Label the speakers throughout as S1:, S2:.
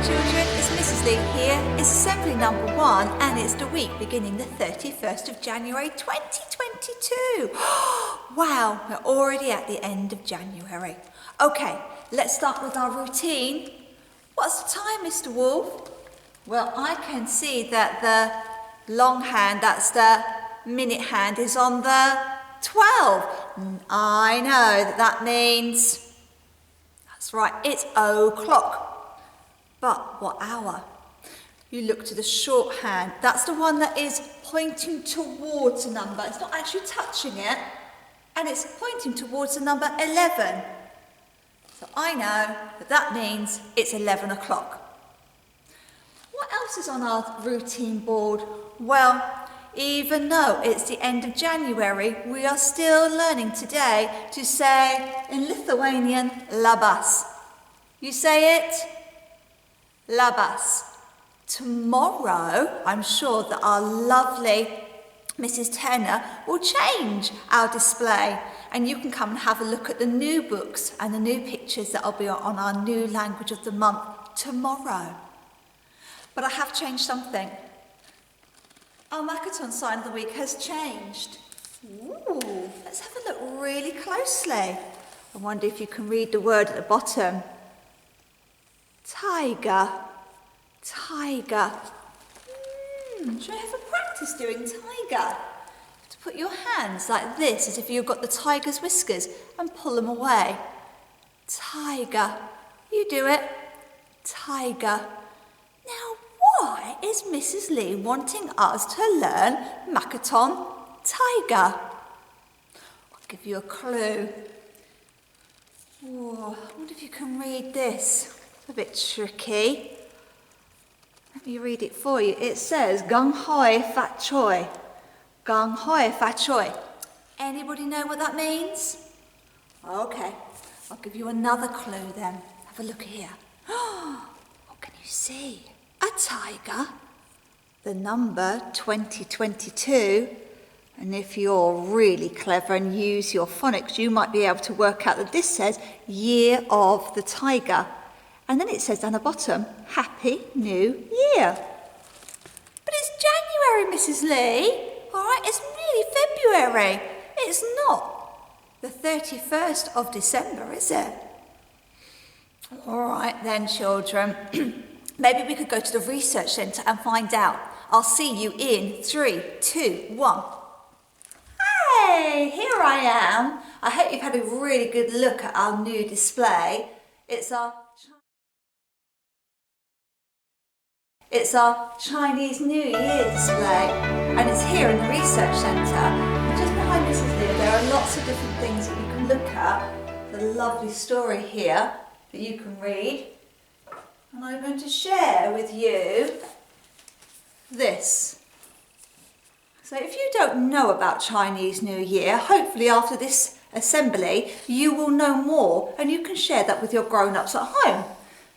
S1: children, it's Mrs. Lee here. It's assembly number 1 and it's the week beginning the 31st of January 2022. Wow, we're already at the end of January. Okay, let's start with our routine. What's the time, Mr. Wolf? Well, I can see that the long hand, that's the minute hand, is on the 12. I know that means, that's right, it's o'clock. But what hour? You look to the shorthand. That's the one that is pointing towards a number. It's not actually touching it. And it's pointing towards the number 11. So I know that that means it's 11 o'clock. What else is on our routine board? Well, even though it's the end of January, we are still learning today to say in Lithuanian, labas. You say it? Labas. Tomorrow, I'm sure that our lovely Mrs. Tenner will change our display and you can come and have a look at the new books and the new pictures that will be on our new language of the month tomorrow. But I have changed something. Our Makaton sign of the week has changed. Ooh, let's have a look really closely. I wonder if you can read the word at the bottom. Tiger. Tiger. Should I have a practice doing tiger? You have to put your hands like this as if you've got the tiger's whiskers and pull them away. Tiger. You do it. Tiger. Now, why is Mrs. Lee wanting us to learn Makaton tiger? I'll give you a clue. Oh, I wonder if you can read this. It's a bit tricky. Let me read it for you. It says, Gung hoi fat choi. Gung hoi fat choi. Anybody know what that means? Okay, I'll give you another clue then. Have a look here. What can you see? A tiger. The number 2022. And if you're really clever and use your phonics, you might be able to work out that this says Year of the Tiger. And then it says down the bottom, Happy New Year. But it's January, Mrs. Lee. All right, it's really February. It's not the 31st of December, is it? All right then, children. Maybe we could go to the research centre and find out. I'll see you in 3, 2, 1. Hey, here I am. I hope you've had a really good look at our new display. It's our Chinese New Year display, and it's here in the research centre. And just behind Mrs. Lee, there are lots of different things that you can look at. The lovely story here that you can read. And I'm going to share with you this. So if you don't know about Chinese New Year, hopefully after this assembly, you will know more and you can share that with your grown-ups at home.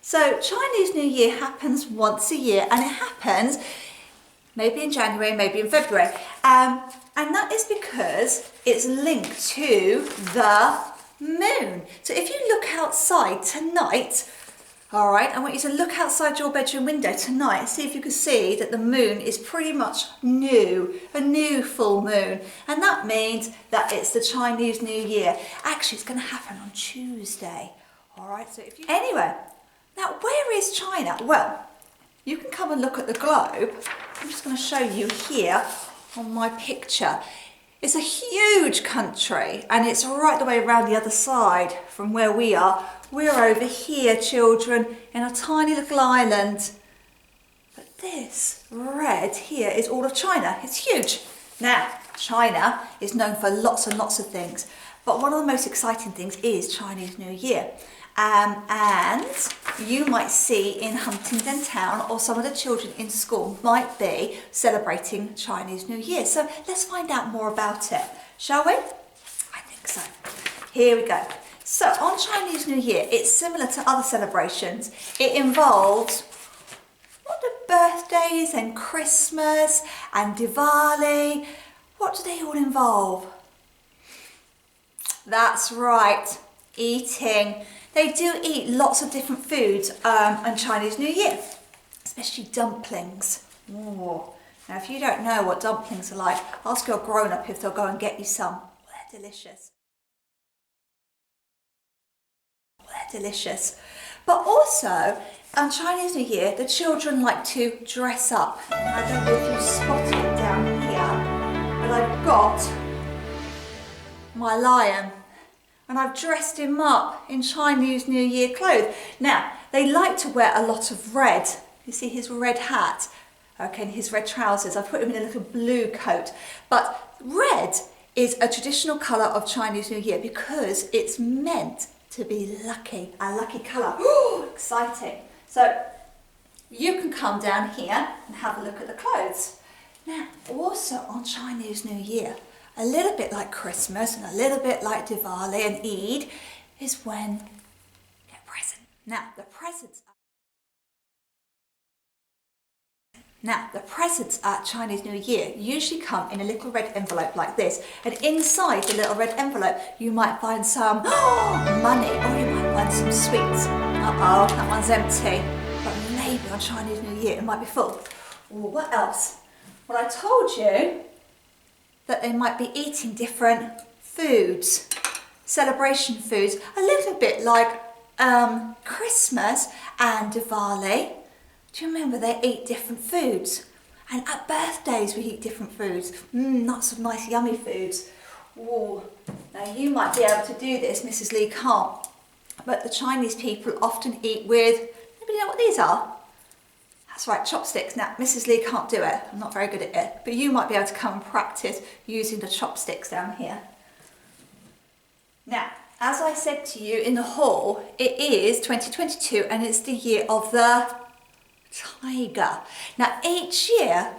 S1: So Chinese New Year happens once a year and it happens maybe in January, maybe in February. And that is because it's linked to the moon. So if you look outside tonight, all right, I want you to look outside your bedroom window tonight and see if you can see that the moon is pretty much new, a new full moon. And that means that it's the Chinese New Year. Actually, it's going to happen on Tuesday. All right, so if you... Anyway, now where is China? Well, you can come and look at the globe. I'm just going to show you here on my picture. It's a huge country and it's right the way around the other side from where we are. We're over here, children, in a tiny little island. But this red here is all of China. It's huge. Now, China is known for lots and lots of things, but one of the most exciting things is Chinese New Year. And you might see in Huntingdon Town or some of the children in school might be celebrating Chinese New Year. So let's find out more about it, shall we? I think so. Here we go. So on Chinese New Year, it's similar to other celebrations. It involves what do birthdays and Christmas and Diwali, what do they all involve? That's right, eating. they do eat lots of different foods on Chinese New Year, especially dumplings. Ooh. Now, if you don't know what dumplings are like, ask your grown-up if they'll go and get you some. They're delicious. They're delicious. But also, on Chinese New Year, the children like to dress up. I don't know if you spotted it down here, but I've got my lion. And I've dressed him up in Chinese New Year clothes. Now, they like to wear a lot of red. You see his red hat, okay, and his red trousers. I've put him in a little blue coat. But red is a traditional colour of Chinese New Year because it's meant to be lucky, a lucky colour. Ooh, exciting. So you can come down here and have a look at the clothes. Now, also on Chinese New Year, a little bit like Christmas and a little bit like Diwali and Eid, is when you get a present. Now, the presents at Chinese New Year usually come in a little red envelope like this. And inside the little red envelope, you might find some money, or you might find some sweets. Uh-oh, that one's empty. But maybe on Chinese New Year, it might be full. Ooh, what else? Well, I told you that they might be eating different foods, celebration foods, a little bit like Christmas and Diwali. Do you remember they eat different foods? And at birthdays we eat different foods. Lots of nice yummy foods. Ooh. Now you might be able to do this, Mrs. Lee can't, but the Chinese people often eat with, anybody know what these are? That's right, chopsticks. Now, Mrs. Lee can't do it. I'm not very good at it. But you might be able to come and practice using the chopsticks down here. Now, as I said to you in the hall, it is 2022 and it's the year of the tiger. Now, each year,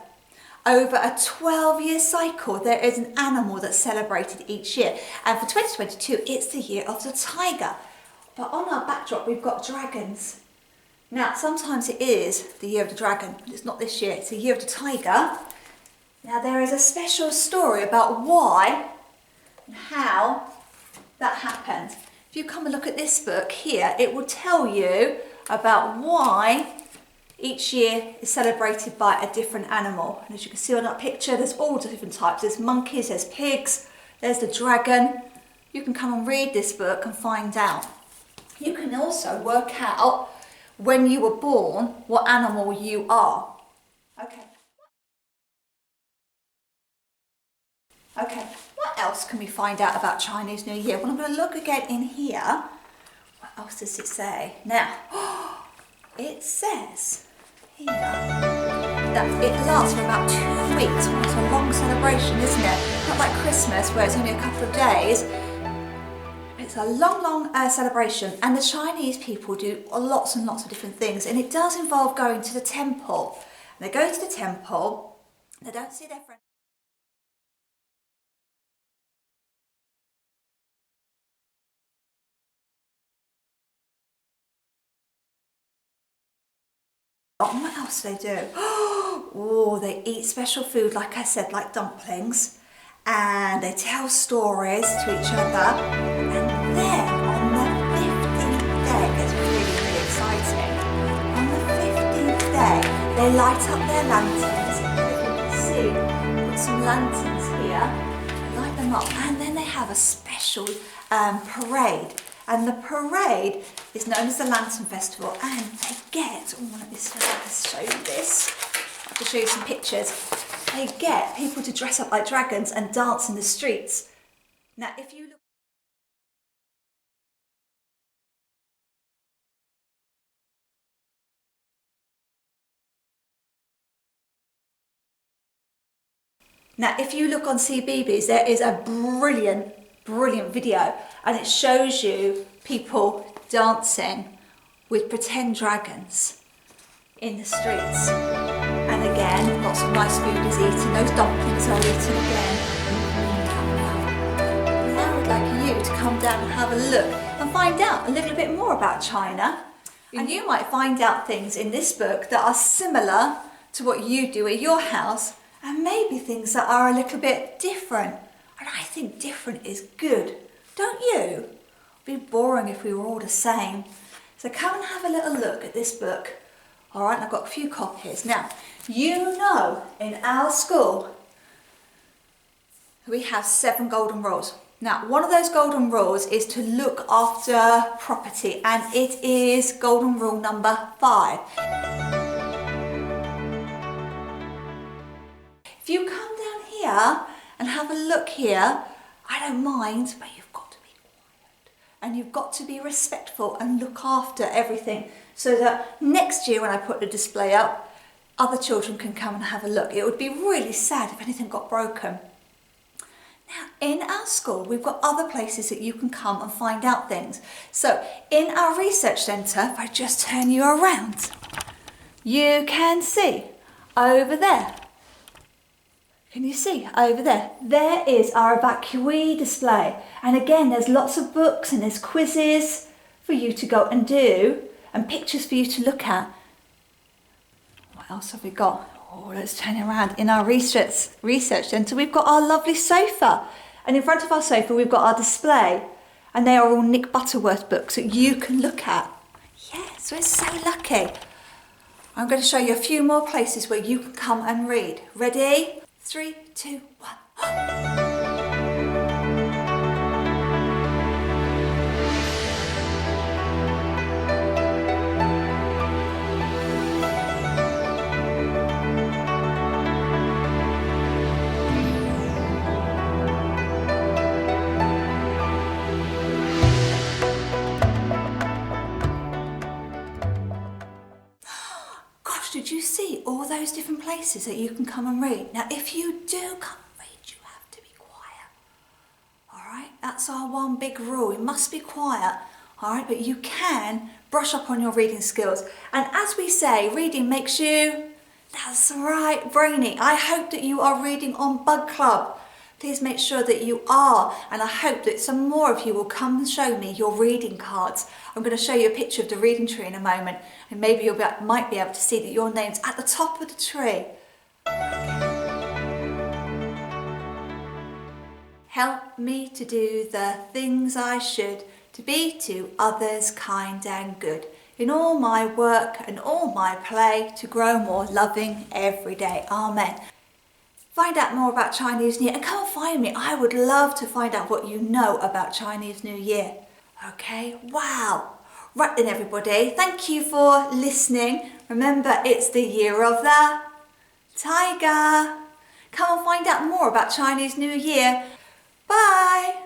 S1: over a 12-year cycle, there is an animal that's celebrated each year. And for 2022, it's the year of the tiger. But on our backdrop, we've got dragons. Now, sometimes it is the year of the dragon, but it's not this year, it's the year of the tiger. Now, there is a special story about why and how that happened. If you come and look at this book here, it will tell you about why each year is celebrated by a different animal. And as you can see on that picture, there's all the different types. There's monkeys, there's pigs, there's the dragon. You can come and read this book and find out. You can also work out when you were born, what animal you are. Okay, what else can we find out about Chinese New Year? Well, I'm going to look again in here. What else does it say? Now, it says here that it lasts for about 2 weeks. Well, it's a long celebration, isn't it? Not like Christmas, where it's only a couple of days. It's a long celebration, and the Chinese people do lots and lots of different things, and it does involve going to the temple. And they go to the temple, they don't see their friends. And what else do they do? Oh, they eat special food, like I said, like dumplings, and they tell stories to each other, and then on the 15th day, it gets really, really exciting. On the 15th day, they light up their lanterns. You can see, put some lanterns here, light them up, and then they have a special parade. And the parade is known as the Lantern Festival, and they get, let me show you this. I have to show you some pictures. They get people to dress up like dragons and dance in the streets. Now, if you look, on CBeebies, there is a brilliant video, and it shows you people dancing with pretend dragons in the streets. And again, lots of nice food is eaten. Those dumplings are eaten again. Now I'd like you to come down and have a look and find out a little bit more about China. And you might find out things in this book that are similar to what you do at your house, and maybe things that are a little bit different. And I think different is good, don't you? It'd be boring if we were all the same. So come and have a little look at this book. All right, and I've got a few copies. Now, you know in our school we have 7 golden rules. Now, one of those golden rules is to look after property, and it is golden rule number 5. If you come down here and have a look here, I don't mind, but you've got to be quiet and you've got to be respectful and look after everything so that next year when I put the display up, other children can come and have a look. It would be really sad if anything got broken. Now, in our school, we've got other places that you can come and find out things. So, in our research centre, if I just turn you around, you can see over there. Can you see over there? There is our evacuee display. And again, there's lots of books and there's quizzes for you to go and do and pictures for you to look at. What else have we got? Oh, let's turn around. In our research centre, we've got our lovely sofa. And in front of our sofa, we've got our display. And they are all Nick Butterworth books that you can look at. Yes, we're so lucky. I'm going to show you a few more places where you can come and read. Ready? 3, 2, 1. Did you see all those different places that you can come and read? Now, if you do come and read, you have to be quiet. All right, that's our one big rule. You must be quiet. All right, but you can brush up on your reading skills. And as we say, reading makes you, that's right, brainy. I hope that you are reading on Bug Club. Please make sure that you are, and I hope that some more of you will come and show me your reading cards. I'm going to show you a picture of the reading tree in a moment, and maybe you might be able to see that your name's at the top of the tree. Help me to do the things I should, to be to others kind and good, in all my work and all my play, to grow more loving every day. Amen. Find out more about Chinese New Year and come and find me. I would love to find out what you know about Chinese New Year. Okay, wow. Right then everybody, thank you for listening. Remember, it's the year of the tiger. Come and find out more about Chinese New Year. Bye.